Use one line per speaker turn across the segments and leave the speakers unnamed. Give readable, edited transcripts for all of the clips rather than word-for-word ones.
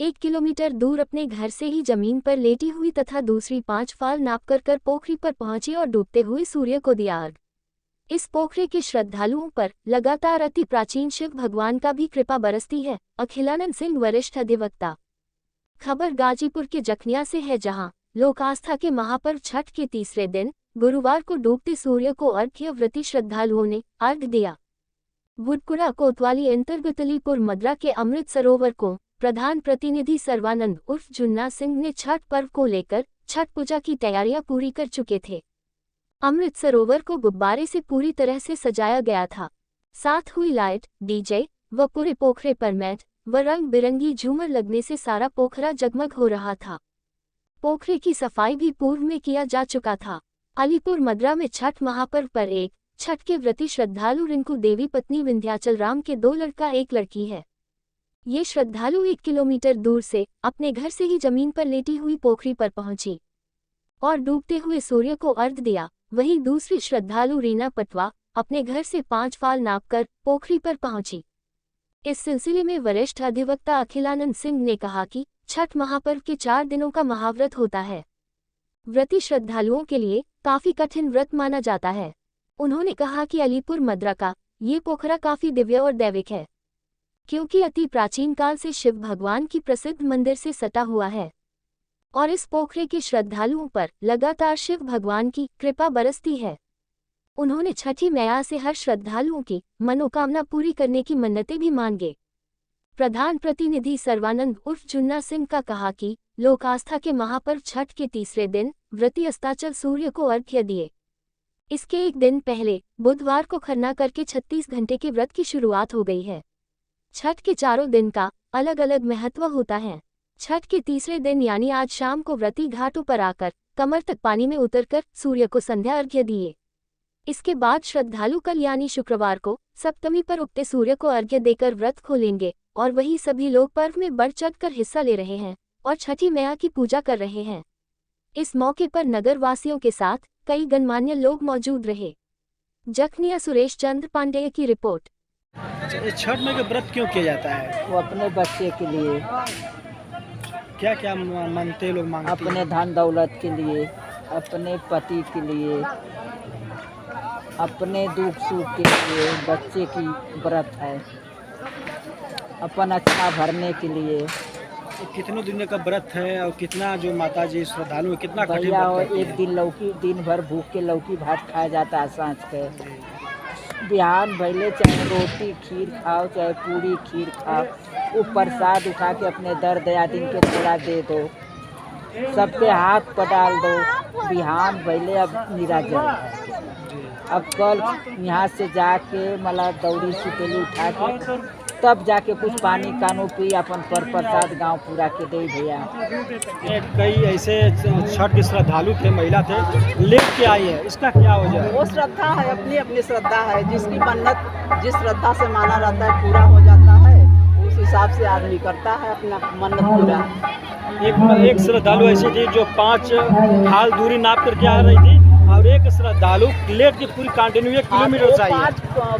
1 kilometre दूर अपने घर से ही जमीन पर लेटी हुई तथा दूसरी 5 फाल नाप कर पोखरी पर पहुंची और डूबते हुए सूर्य को दिया अर्घ। इस पोखरे के श्रद्धालुओं पर लगातार अति प्राचीन शिव भगवान का भी कृपा बरसती है। अखिलानंद सिंह, वरिष्ठ अधिवक्ता। खबर गाजीपुर के जखनिया से है, जहां लोक आस्था के महापर्व छठ के तीसरे दिन गुरुवार को डूबते सूर्य को अर्घ्य व्रती श्रद्धालुओं ने अर्घ दिया। बुडकुरा कोतवाली अंतर्गत अलीपुर मद्रा के अमृत सरोवर को प्रधान प्रतिनिधि सर्वानंद उर्फ जुन्ना सिंह ने छठ पर्व को लेकर छठ पूजा की तैयारियां पूरी कर चुके थे। अमृत सरोवर को गुब्बारे से पूरी तरह से सजाया गया था। साथ हुई लाइट, डीजे व पूरे पोखरे पर मैट व रंग बिरंगी झूमर लगने से सारा पोखरा जगमग हो रहा था। पोखरे की सफाई भी पूर्व में किया जा चुका था। अलीपुर मद्रा में छठ महापर्व पर एक छठ के व्रती श्रद्धालु रिंकू देवी पत्नी विंध्याचल राम के 2 लड़का 1 लड़की है। ये श्रद्धालु 1 किलोमीटर दूर से अपने घर से ही जमीन पर लेटी हुई पोखरी पर पहुंची और डूबते हुए सूर्य को अर्घ दिया। वहीं दूसरी श्रद्धालु रीना पटवा अपने घर से 5 फाल नापकर पोखरी पर पहुंची। इस सिलसिले में वरिष्ठ अधिवक्ता अखिलानंद सिंह ने कहा कि छठ महापर्व के 4 दिनों का महाव्रत होता है। व्रती श्रद्धालुओं के लिए काफी कठिन व्रत माना जाता है। उन्होंने कहा कि अलीपुर मद्रा का ये पोखरा काफी दिव्य और दैविक है, क्योंकि अति प्राचीन काल से शिव भगवान की प्रसिद्ध मंदिर से सटा हुआ है और इस पोखरे के श्रद्धालुओं पर लगातार शिव भगवान की कृपा बरसती है। उन्होंने छठी मैया से हर श्रद्धालुओं की मनोकामना पूरी करने की मन्नतें भी मांगे। प्रधान प्रतिनिधि सर्वानंद उर्फ जुन्ना सिंह का कहा कि लोक आस्था के महापर्व छठ के तीसरे दिन व्रती अस्ताचल सूर्य को अर्घ्य दिए। इसके एक दिन पहले बुधवार को खरना करके 36 घंटे के व्रत की शुरुआत हो गई है। छठ के 4 दिन का अलग अलग महत्व होता है। छठ के तीसरे दिन यानी आज शाम को व्रती घाटों पर आकर कमर तक पानी में उतरकर सूर्य को संध्या अर्घ्य दिए। इसके बाद श्रद्धालु कल यानी शुक्रवार को सप्तमी पर उगते सूर्य को अर्घ्य देकर व्रत खोलेंगे और वही सभी लोग पर्व में बढ़ चढ़कर हिस्सा ले रहे हैं और छठी मैया की पूजा कर रहे हैं। इस मौके पर नगर वासियों के साथ कई गणमान्य लोग मौजूद रहे। जखनिया सुरेश चंद्र पांडेय की रिपोर्ट।
छठ में व्रत क्यों किया जाता है?
वो अपने बच्चे के लिए।
क्या क्या मानते लोग मांगते?
अपने धन दौलत के लिए, अपने पति के लिए, अपने दुख सुख के लिए बच्चे की व्रत है, अपन अच्छा भरने के लिए।
तो कितने दिन का व्रत है और कितना जो माता जी श्रद्धालु कितना कठिन
भैया एक दिन लौकी, दिन भर भूख के लौकी भात खाया जाता है। सांझ के बिहान भैले चाहे रोटी खीर खाओ, चाहे पूरी खीर खाओ, वो प्रसाद उठा के अपने दर दयादीन के थोड़ा दे दो, सबके हाथ पर डाल दो। बिहान भैले अब निराजन है। अब कल यहाँ से जाके मतलब दौड़ी सुपेली उठा के तब जाके कुछ पानी कानू पी अपन पर प्रसाद गांव पूरा के दे भैया।
कई ऐसे छठ के श्रद्धालु थे, महिला थे, लेट के आई है, इसका क्या वजह है?
वो श्रद्धा है, अपनी अपनी श्रद्धा है। जिसकी मन्नत जिस श्रद्धा से माना रहता है पूरा हो जाता है, उस हिसाब से आदमी करता है अपना मन्नत पूरा।
एक श्रद्धालु ऐसी थी जो 5 फाल दूरी नाप करके आ रही थी और एक श्रद्धालु लेट की पूरी कंटिन्यू 1 किलोमीटर चाहिए।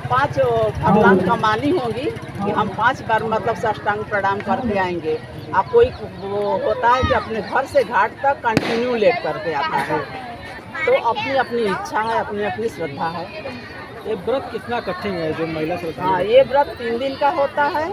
5 भगवान कमानी होगी कि हम 5 बार मतलब साष्टांग प्रणाम करके आएंगे। आप कोई वो होता है कि अपने घर से घाट तक कंटिन्यू लेट करके आता है। तो अपनी अपनी इच्छा है, अपनी अपनी श्रद्धा है।
ये व्रत कितना कठिन है जो महिला श्रद्धालु?
हाँ, ये व्रत 3 दिन का होता है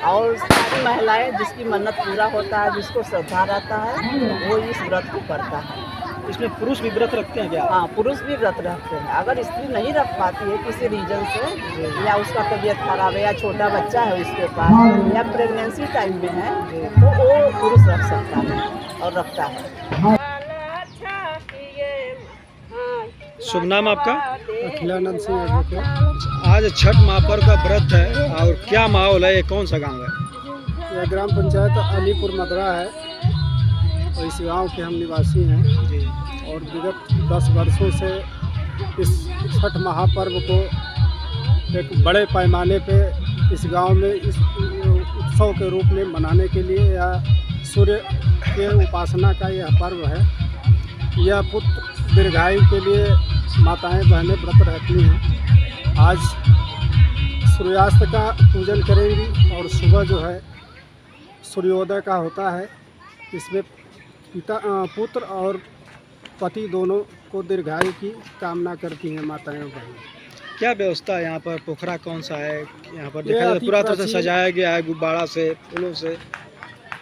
और सारी महिलाएं जिसकी मन्नत पूरा होता है, जिसको श्रद्धा रहता है, वो इस व्रत को करता है।
इसमें पुरुष भी व्रत रखते हैं क्या?
हाँ, पुरुष भी व्रत रखते हैं। अगर स्त्री नहीं रख पाती है किसी रीजन से, या उसका तबीयत खराब है, या छोटा बच्चा है उसके पास, या प्रेगनेंसी टाइम में है, तो वो पुरुष रख सकता है और रखता है।
शुभ नाम आपका?
अखिलानंद सिंह।
आज छठ महापर्व का व्रत है और क्या माहौल है? ये कौन सा गांव है?
यह ग्राम पंचायत अलीपुर मद्रा है और इस गांव के हम निवासी हैं जी। और विगत 10 वर्षों से इस छठ महापर्व को एक बड़े पैमाने पे इस गांव में इस उत्सव के रूप में मनाने के लिए या सूर्य के उपासना का यह पर्व है। यह पुत्र दीर्घायु के लिए माताएं बहनें व्रत रहती हैं। आज सूर्यास्त का पूजन करेंगी और सुबह जो है सूर्योदय का होता है। इसमें पुत्र और पति दोनों को दीर्घायु की कामना करती हैं माताएं और बहनें।
क्या व्यवस्था है यहाँ पर? पोखरा कौन सा है यहाँ पर?
ये
देखा जाए
अति
पूरा तरह से
प्राचीन-
सजाया गया है, गुब्बारा से, फूलों से।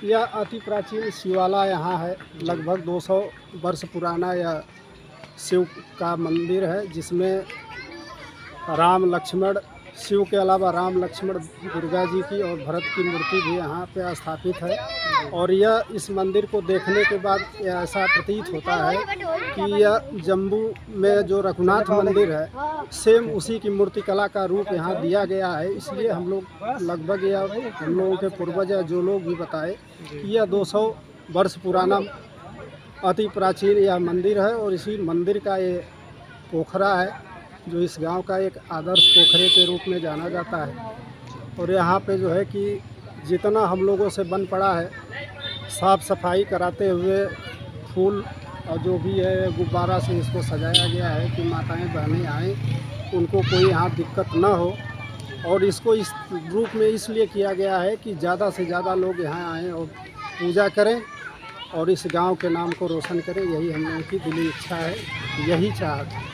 यह अति प्राचीन शिवाला यहाँ है, लगभग 200 वर्ष पुराना यह शिव का मंदिर है, जिसमें राम लक्ष्मण, शिव के अलावा राम लक्ष्मण, दुर्गा जी की और भरत की मूर्ति भी यहाँ पे स्थापित है। और यह इस मंदिर को देखने के बाद यह ऐसा प्रतीत होता है कि यह जम्मू में जो रघुनाथ मंदिर है, सेम उसी की मूर्तिकला का रूप यहाँ दिया गया है। इसलिए हम लोग लगभग यह हम लोगों के पूर्वज या जो लोग भी बताए कि यह 200 वर्ष पुराना अति प्राचीन यह मंदिर है। और इसी मंदिर का ये पोखरा है, जो इस गांव का एक आदर्श पोखरे के रूप में जाना जाता है। और यहाँ पे जो है कि जितना हम लोगों से बन पड़ा है, साफ़ सफाई कराते हुए फूल और जो भी है गुब्बारा से इसको सजाया गया है कि माताएं बहनें आएँ, उनको कोई यहाँ दिक्कत ना हो। और इसको इस रूप में इसलिए किया गया है कि ज़्यादा से ज़्यादा लोग यहाँ आएँ और पूजा करें और इस गांव के नाम को रोशन करें। यही हम लोगों की दिली इच्छा है, यही चाहत है।